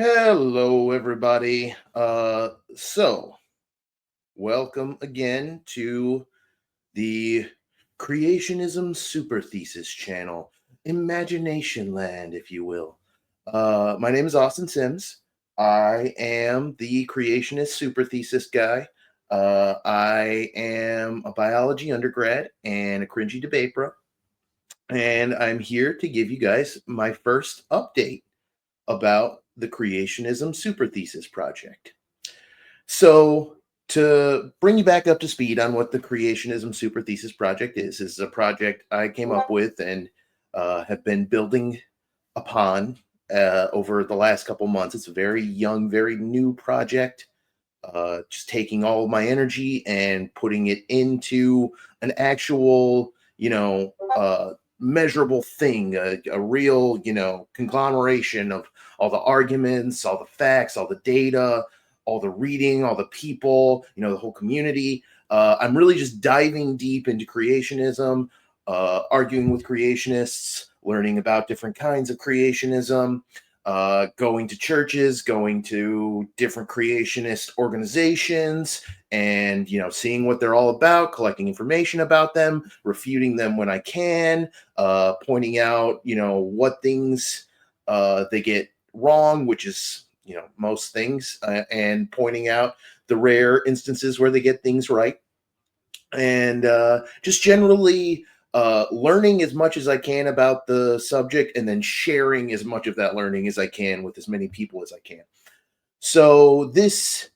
Hello, everybody. Welcome again to the Creationism Super Thesis channel, Imagination Land, if you will. My name is Austin Sims. I am the Creationist Super Thesis guy. I am a biology undergrad and a cringy debate bro, and I'm here to give you guys my first update about the Creationism Super Thesis project. So, to bring you back up to speed on what the Creationism Super Thesis project is a project I came up with and have been building upon over the last couple months. It's a very young, very new project. Just taking all of my energy and putting it into an actual, measurable thing, a real, conglomeration of all the arguments, all the facts, all the data, all the reading, all the people, the whole community. I'm really just diving deep into creationism, arguing with creationists, learning about different kinds of creationism, going to churches, going to different creationist organizations, and seeing what they're all about, collecting information about them, refuting them when I can, pointing out what things they get wrong, which is most things, and pointing out the rare instances where they get things right, and just generally learning as much as I can about the subject and then sharing as much of that learning as I can with as many people as I can. So, this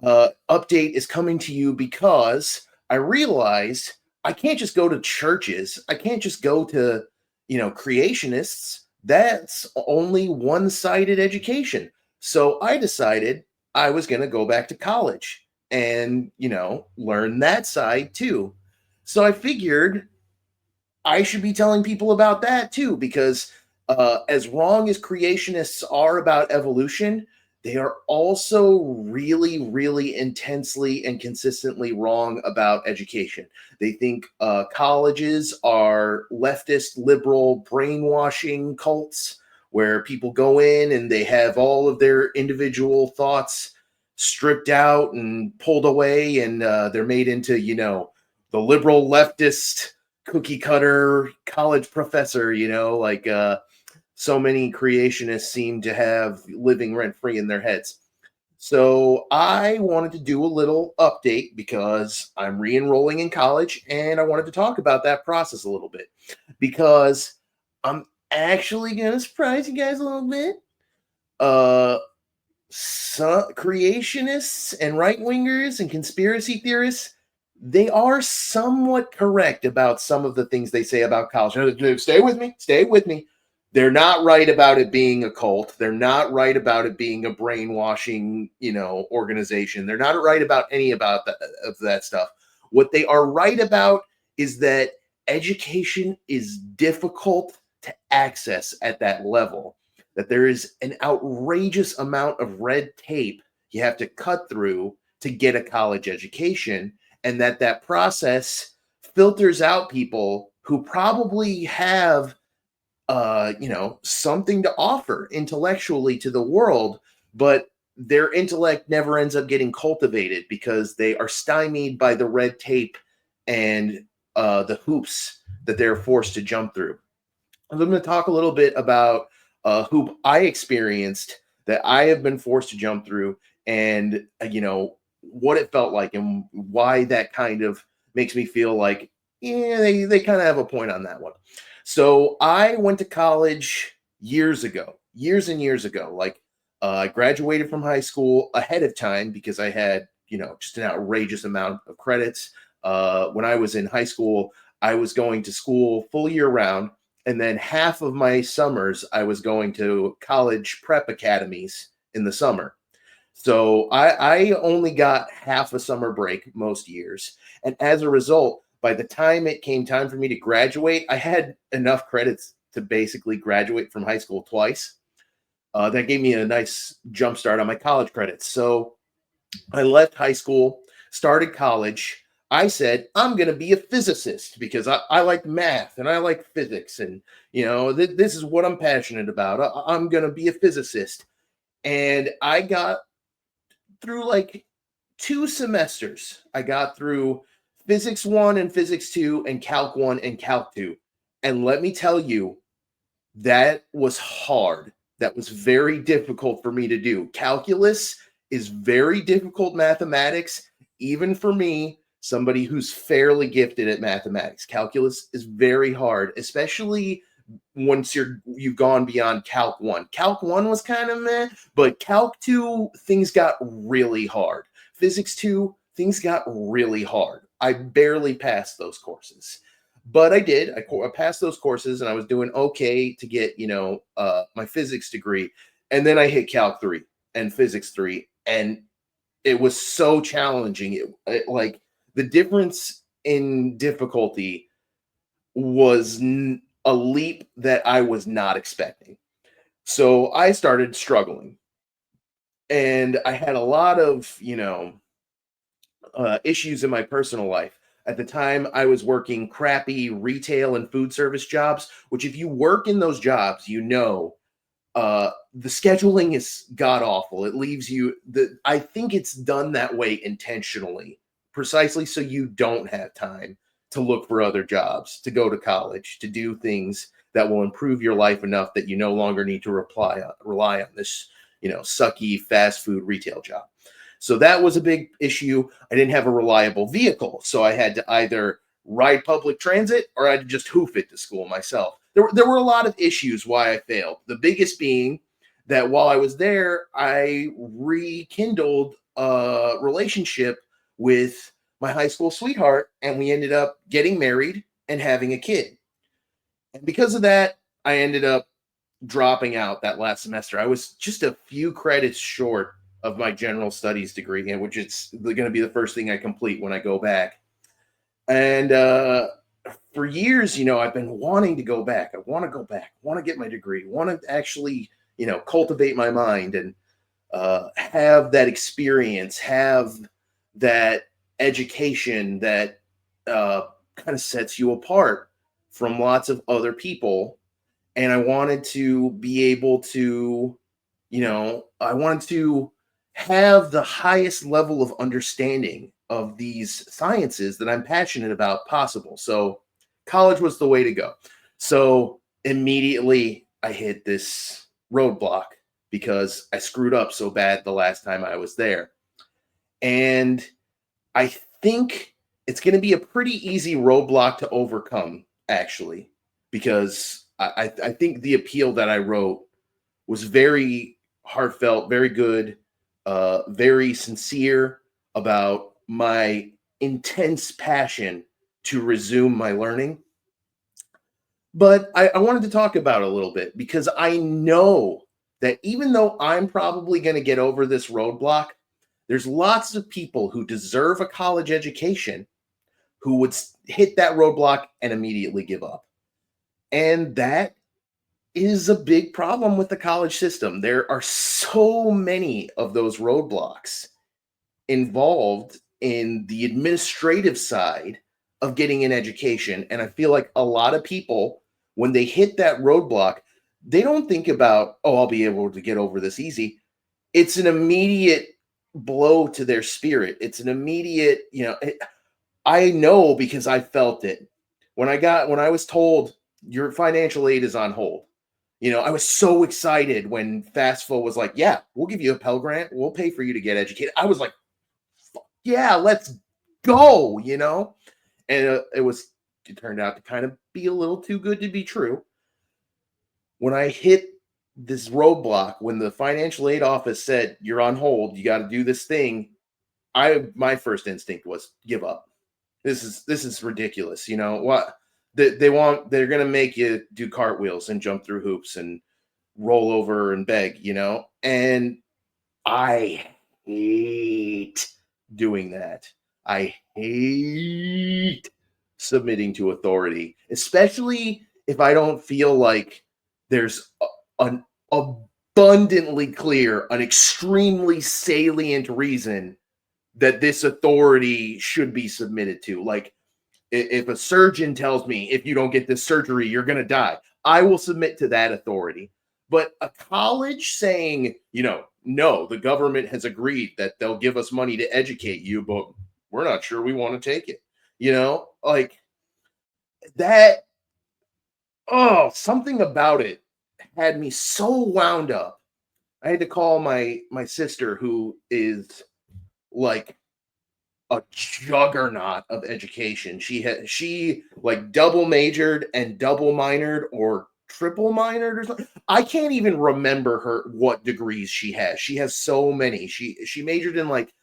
update is coming to you because I realized I can't just go to churches. I can't just go to, creationists. That's only one sided education. So, I decided I was going to go back to college and, learn that side too. So, I figured I should be telling people about that too, because as wrong as creationists are about evolution, they are also really, really intensely and consistently wrong about education. They think colleges are leftist, liberal, brainwashing cults where people go in and they have all of their individual thoughts stripped out and pulled away, and they're made into, the liberal leftist cookie cutter college professor, like so many creationists seem to have living rent free in their heads. So I wanted to do a little update because I'm re enrolling in college and I wanted to talk about that process a little bit because I'm actually going to surprise you guys a little bit. Uh, Creationists and right wingers and conspiracy theorists, they are somewhat correct about some of the things they say about college. No, stay with me. Stay with me. They're not right about it being a cult. They're not right about it being a brainwashing, organization. They're not right about any about of that stuff. What they are right about is that education is difficult to access at that level, that there is an outrageous amount of red tape you have to cut through to get a college education, and that process filters out people who probably have something to offer intellectually to the world, but their intellect never ends up getting cultivated because they are stymied by the red tape and the hoops that they're forced to jump through. I'm going to talk a little bit about hoop I experienced that I have been forced to jump through, and what it felt like and why that kind of makes me feel like, yeah, they kind of have a point on that one. So I went to college years ago, years and years ago. Like I graduated from high school ahead of time because I had just an outrageous amount of credits. When I was in high school, I was going to school full year round, and then half of my summers I was going to college prep academies in the summer. So I only got half a summer break most years. And as a result, by the time it came time for me to graduate, I had enough credits to basically graduate from high school twice. That gave me a nice jump start on my college credits. So I left high school, started college. I said, I'm going to be a physicist because I like math and I like physics. And, this is what I'm passionate about. I'm going to be a physicist. And I got through like 2 semesters. I got through Physics 1 and Physics 2 and Calc 1 and Calc 2. And let me tell you, that was hard. That was very difficult for me to do. Calculus is very difficult mathematics, even for me, somebody who's fairly gifted at mathematics. Calculus is very hard, especially once you've gone beyond Calc 1. Calc 1 was kind of meh, but Calc 2, things got really hard. Physics 2, things got really hard. I barely passed those courses. But I did. I passed those courses, and I was doing okay to get, my physics degree. And then I hit Calc 3 and Physics 3, and it was so challenging. Like the difference in difficulty was a leap that I was not expecting. So I started struggling, and I had a lot of, issues in my personal life. At the time, I was working crappy retail and food service jobs, which, if you work in those jobs, the scheduling is god awful. It leaves you. I think it's done that way intentionally, precisely so you don't have time to look for other jobs, to go to college, to do things that will improve your life enough that you no longer need to rely on this, sucky fast food retail job. So that was a big issue. I didn't have a reliable vehicle, so I had to either ride public transit or I had to just hoof it to school myself. There were a lot of issues why I failed. The biggest being that while I was there, I rekindled a relationship with my high school sweetheart, and we ended up getting married and having a kid. And because of that, I ended up dropping out that last semester. I was just a few credits short of my general studies degree, and which it's going to be the first thing I complete when I go back. And for years, I've been wanting to go back. I want to go back, want to get my degree, want to actually, cultivate my mind and have that experience, have that education that kind of sets you apart from lots of other people. And I wanted to be able to, I wanted to have the highest level of understanding of these sciences that I'm passionate about possible. So college was the way to go. So immediately I hit this roadblock because I screwed up so bad the last time I was there. And I think it's going to be a pretty easy roadblock to overcome, actually, because I think the appeal that I wrote was very heartfelt, very good, very sincere about my intense passion to resume my learning. But I wanted to talk about it a little bit because I know that even though I'm probably going to get over this roadblock, there's lots of people who deserve a college education who would hit that roadblock and immediately give up. And that is a big problem with the college system. There are so many of those roadblocks involved in the administrative side of getting an education. And I feel like a lot of people, when they hit that roadblock, they don't think about, oh, I'll be able to get over this easy. It's an immediate blow to their spirit. It's an immediate, I know because I felt it. When I was told your financial aid is on hold, I was so excited when FAFSA was like, yeah, we'll give you a Pell Grant. We'll pay for you to get educated. I was like, yeah, let's go, And it turned out to kind of be a little too good to be true. When I hit this roadblock, when the financial aid office said, you're on hold, you got to do this thing, my first instinct was give up. This is ridiculous. What they're going to make you do cartwheels and jump through hoops and roll over and beg, and I hate doing that. I hate submitting to authority, especially if I don't feel like there's an abundantly clear, an extremely salient reason that this authority should be submitted to. Like, if a surgeon tells me if you don't get this surgery, you're going to die, I will submit to that authority. But a college saying, no, the government has agreed that they'll give us money to educate you, but we're not sure we want to take it. Like that. Oh, something about it had me so wound up. I had to call my sister, who is like a juggernaut of education. She like double majored and double minored or triple minored or something. I can't even remember her what degrees she has. She has so many. She majored in like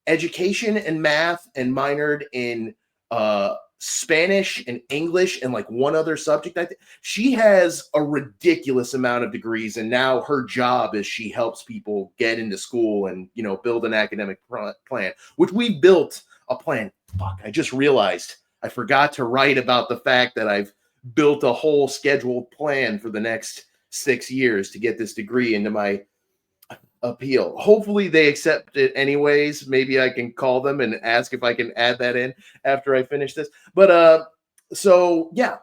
education and math and minored in Spanish and English and like one other subject. I think she has a ridiculous amount of degrees, and now her job is she helps people get into school and build an academic plan, which we built a plan. Fuck, I just realized I forgot to write about the fact that I've built a whole scheduled plan for the next 6 years to get this degree into my appeal. Hopefully they accept it anyways. Maybe I can call them and ask if I can add that in after I finish this. But so yeah,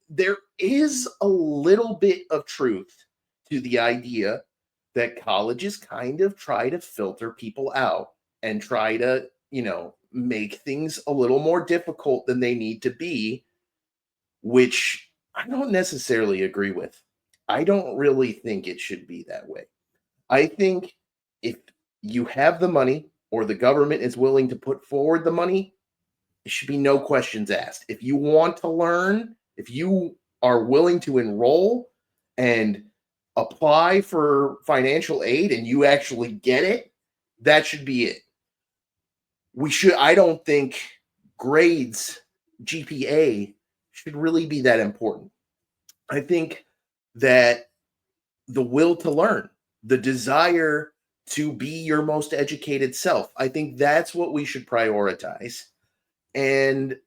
there is a little bit of truth to the idea that colleges kind of try to filter people out and try to, make things a little more difficult than they need to be, which I don't necessarily agree with. I don't really think it should be that way. I think if you have the money or the government is willing to put forward the money, it should be no questions asked. If you want to learn, if you are willing to enroll and apply for financial aid and you actually get it, that should be it. I don't think grades, GPA should really be that important. I think that the will to learn, the desire to be your most educated self, I think that's what we should prioritize. And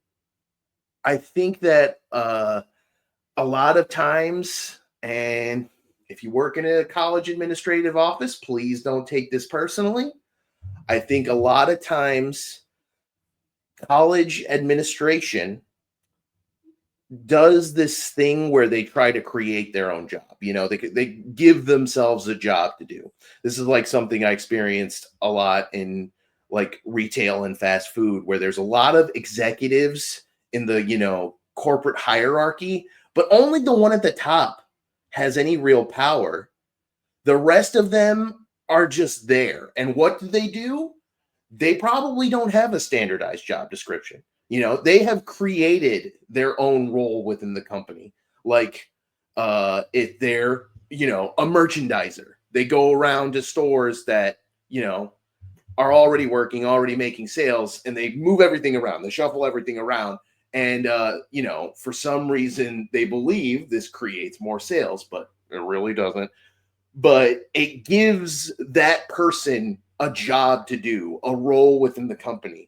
I think that a lot of times, and if you work in a college administrative office, please don't take this personally. I think a lot of times college administration does this thing where they try to create their own job. They give themselves a job to do. This is like something I experienced a lot in like retail and fast food, where there's a lot of executives in the corporate hierarchy, but only the one at the top has any real power. The rest of them are just there. And what do? They probably don't have a standardized job description. They have created their own role within the company. Like if they're, a merchandiser, they go around to stores that, are already working, already making sales, and they move everything around. They shuffle everything around. And, for some reason, they believe this creates more sales, but it really doesn't. But it gives that person a job to do, a role within the company,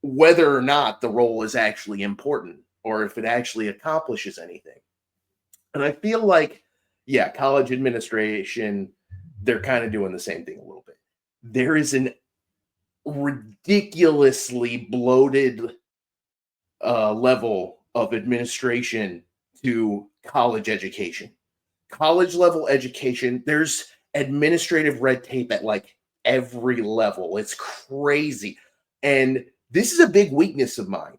whether or not the role is actually important or if it actually accomplishes anything. And I feel like, yeah, college administration, they're kind of doing the same thing a little bit. There is an ridiculously bloated level of administration to college education. College level education, there's administrative red tape at like every level. It's crazy. And this is a big weakness of mine.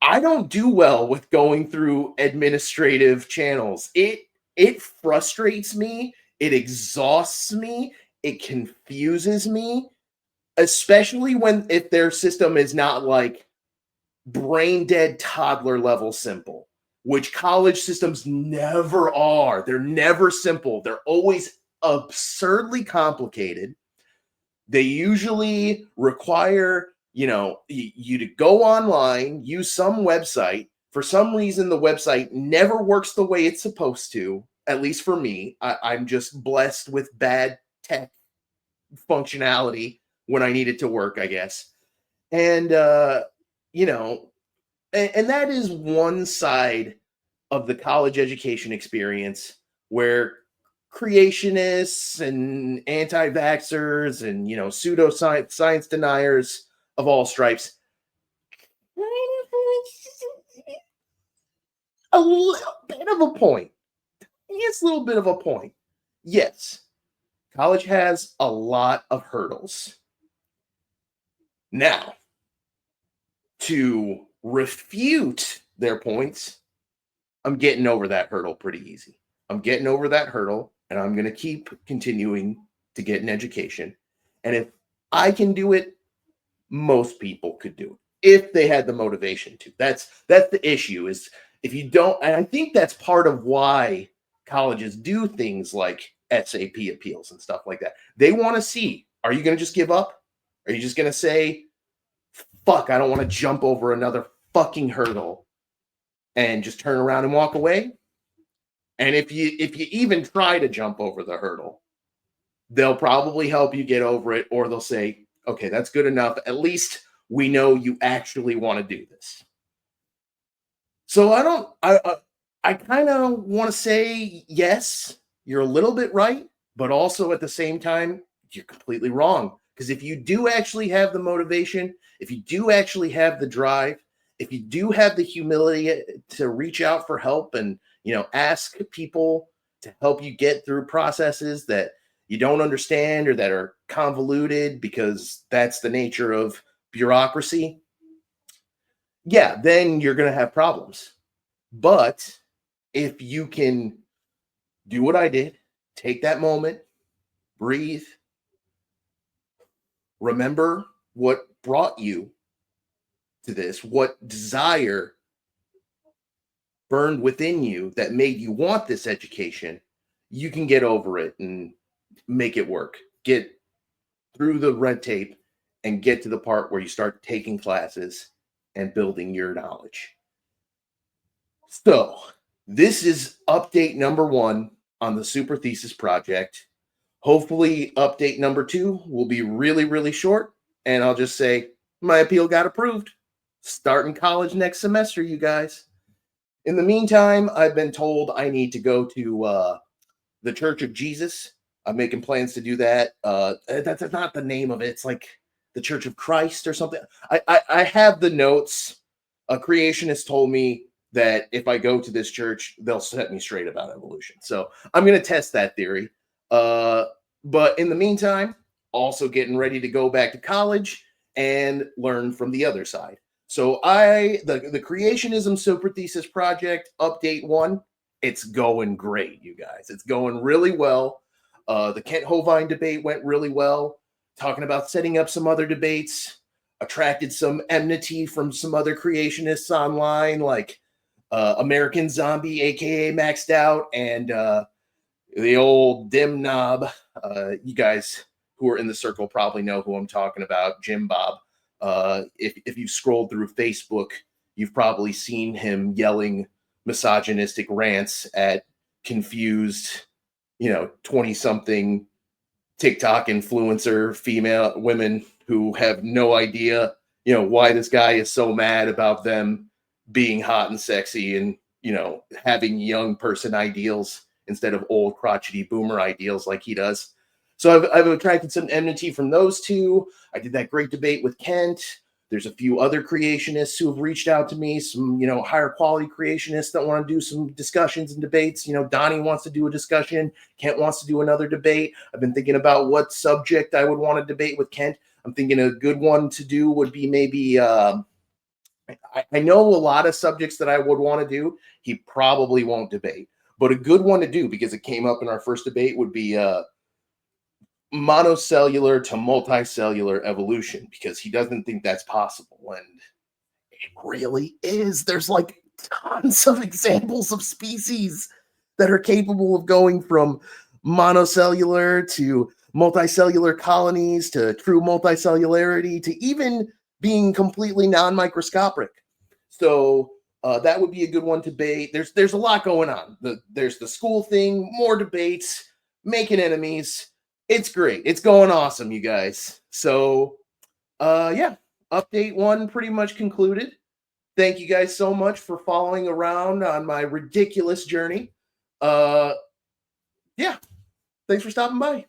I don't do well with going through administrative channels. It frustrates me, it exhausts me, it confuses me, especially if their system is not like brain dead toddler level simple, which college systems never are. They're never simple. They're always absurdly complicated. They usually require, you to go online, use some website. For some reason, the website never works the way it's supposed to, at least for me. I'm just blessed with bad tech functionality when I need it to work, I guess. And, you know, and that is one side of the college education experience where creationists and anti-vaxxers and pseudoscience deniers of all stripes a little bit of a point. Yes, a little bit of a point. Yes, College has a lot of hurdles. Now, to refute their points, I'm getting over that hurdle pretty easy. I'm getting over that hurdle and I'm going to keep continuing to get an education. And if I can do it, most people could do it if they had the motivation to. That's the issue is if you don't, and I think that's part of why colleges do things like SAP appeals and stuff like that. They want to see, are you going to just give up? Are you just going to say, fuck, I don't want to jump over another fucking hurdle and just turn around and walk away? And if you even try to jump over the hurdle, they'll probably help you get over it, or they'll say, okay, that's good enough. At least we know you actually want to do this. So I kind of want to say, yes, you're a little bit right, but also at the same time, you're completely wrong. Because if you do actually have the motivation, if you do actually have the drive, if you do have the humility to reach out for help and, ask people to help you get through processes that you don't understand or that are convoluted, because that's the nature of bureaucracy, yeah, then you're going to have problems. But if you can do what I did, take that moment, breathe, remember what brought you to this, what desire burned within you that made you want this education, you can get over it and make it work. Get through the red tape and get to the part where you start taking classes and building your knowledge. So, this is update number 1 on the Super Thesis project. Hopefully, update number 2 will be really, really short. And I'll just say, my appeal got approved. Starting college next semester, you guys. In the meantime, I've been told I need to go to the Church of Jesus. I'm making plans to do that. That's not the name of it. It's like the Church of Christ or something. I have the notes. A creationist told me that if I go to this church, they'll set me straight about evolution. So I'm going to test that theory. But in the meantime, also getting ready to go back to college and learn from the other side. So the creationism super thesis project update 1, it's going great, you guys. It's going really well. The Kent Hovind debate went really well. Talking about setting up some other debates, attracted some enmity from some other creationists online, like American Zombie, aka Maxed Out, and the old dim knob. You guys who are in the circle probably know who I'm talking about, Jim Bob. If you've scrolled through Facebook, you've probably seen him yelling misogynistic rants at confused, 20-something TikTok influencer female women who have no idea, why this guy is so mad about them being hot and sexy and, having young person ideals instead of old crotchety boomer ideals like he does. So I've attracted some enmity from those two. I did that great debate with Kent. There's a few other creationists who have reached out to me, some, higher quality creationists that want to do some discussions and debates. Donnie wants to do a discussion. Kent wants to do another debate. I've been thinking about what subject I would want to debate with Kent. I'm thinking a good one to do would be maybe, I know a lot of subjects that I would want to do. He probably won't debate. But a good one to do, because it came up in our first debate, would be monocellular to multicellular evolution, because he doesn't think that's possible. And it really is. There's like tons of examples of species that are capable of going from monocellular to multicellular colonies to true multicellularity to even being completely non-microscopic. So that would be a good one to debate. There's a lot going on. There's the school thing, more debates, making enemies. It's great. It's going awesome, you guys. So yeah, update 1 pretty much concluded. Thank you guys so much for following around on my ridiculous journey. Yeah, thanks for stopping by.